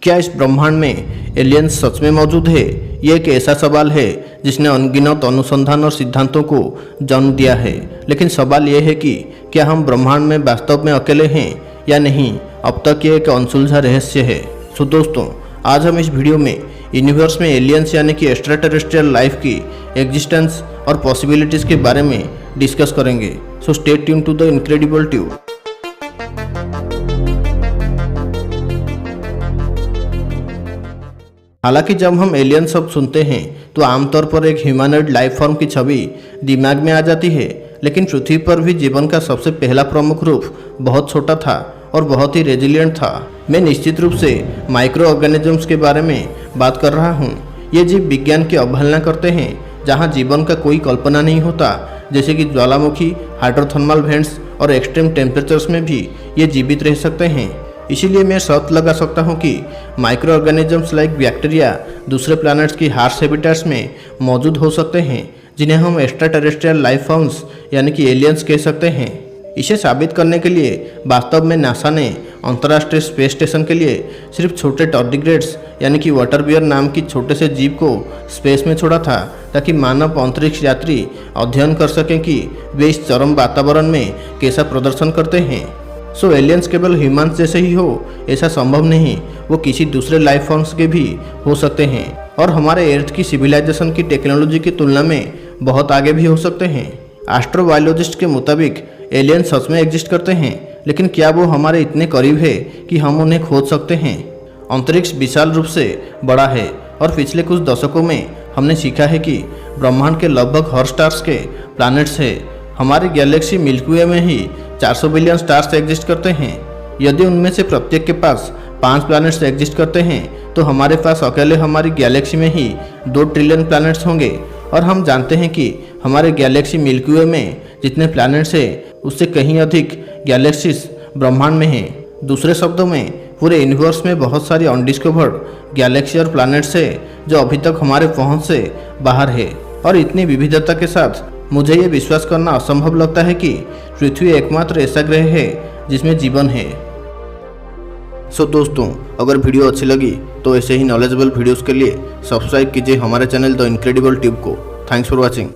क्या इस ब्रह्मांड में एलियंस सच में मौजूद है? ये एक ऐसा सवाल है जिसने अनगिनत अनुसंधान और सिद्धांतों को जन्म दिया है। लेकिन सवाल यह है कि क्या हम ब्रह्मांड में वास्तव में अकेले हैं या नहीं? अब तक ये एक अनसुलझा रहस्य है। सो दोस्तों, आज हम इस वीडियो में यूनिवर्स में एलियंस यानी कि एक्स्ट्रा टेरेस्ट्रियल लाइफ की एग्जिस्टेंस और पॉसिबिलिटीज़ के बारे में डिस्कस करेंगे। So stay tune to the incredible tube. हालांकि जब हम एलियन शब्द सुनते हैं तो आमतौर पर एक ह्यूमनॉइड लाइफ फॉर्म की छवि दिमाग में आ जाती है। लेकिन पृथ्वी पर भी जीवन का सबसे पहला प्रमुख रूप बहुत छोटा था और बहुत ही रेजिलिएंट था। मैं निश्चित रूप से माइक्रो ऑर्गेनिजम्स के बारे में बात कर रहा हूँ। ये जीव विज्ञान की अवहेलना करते हैं, जहाँ जीवन का कोई कल्पना नहीं होता, जैसे कि ज्वालामुखी, हाइड्रोथर्मल वेंट्स और एक्सट्रीम टेम्परेचर्स में भी ये जीवित रह सकते हैं। इसीलिए मैं शर्त लगा सकता हूँ कि माइक्रो ऑर्गेनिजम्स लाइक बैक्टीरिया दूसरे प्लैनेट्स की हार्श हैबिटेट्स में मौजूद हो सकते हैं, जिन्हें हम एक्स्ट्रा टेरेस्ट्रियल लाइफ फॉर्म्स यानी कि एलियंस कह सकते हैं। इसे साबित करने के लिए वास्तव में नासा ने अंतर्राष्ट्रीय स्पेस स्टेशन के लिए सिर्फ छोटे टार्डिग्रेड्स यानी कि वाटर बियर नाम की छोटे से जीव को स्पेस में छोड़ा था, ताकि मानव अंतरिक्ष यात्री अध्ययन कर सकें कि वे इस चरम वातावरण में कैसा प्रदर्शन करते हैं। सो एलियंस केवल ह्यूमन्स जैसे ही हो ऐसा संभव नहीं, वो किसी दूसरे लाइफ फॉर्म्स के भी हो सकते हैं और हमारे अर्थ की सिविलाइजेशन की टेक्नोलॉजी की तुलना में बहुत आगे भी हो सकते हैं। एस्ट्रोबायोलॉजिस्ट के मुताबिक एलियन सच में एग्जिस्ट करते हैं, लेकिन क्या वो हमारे इतने करीब है कि हम उन्हें खोज सकते हैं? अंतरिक्ष विशाल रूप से बड़ा है और पिछले कुछ दशकों में हमने सीखा है कि ब्रह्मांड के लगभग हर स्टार्स के प्लैनेट्स है। हमारी गैलेक्सी मिल्की वे में ही 400 बिलियन स्टार्स एग्जिस्ट करते हैं। यदि उनमें से प्रत्येक के पास 5 प्लैनेट्स एग्जिस्ट करते हैं तो हमारे पास अकेले हमारी गैलेक्सी में ही 2 ट्रिलियन प्लैनेट्स होंगे। और हम जानते हैं कि हमारे गैलेक्सी मिल्की वे में जितने प्लैनेट्स हैं उससे कहीं अधिक गैलेक्सीज ब्रह्मांड में हैं। दूसरे शब्दों में पूरे यूनिवर्स में बहुत सारी अनडिस्कवर्ड गैलेक्सी और प्लैनेट्स है जो अभी तक हमारे पहुंच से बाहर है। और इतनी विविधता के साथ मुझे ये विश्वास करना असंभव लगता है कि पृथ्वी एकमात्र ऐसा ग्रह है जिसमें जीवन है। सो दोस्तों, अगर वीडियो अच्छी लगी तो ऐसे ही नॉलेजेबल वीडियोस के लिए सब्सक्राइब कीजिए हमारे चैनल द इनक्रेडिबल ट्यूब को। Thanks for watching.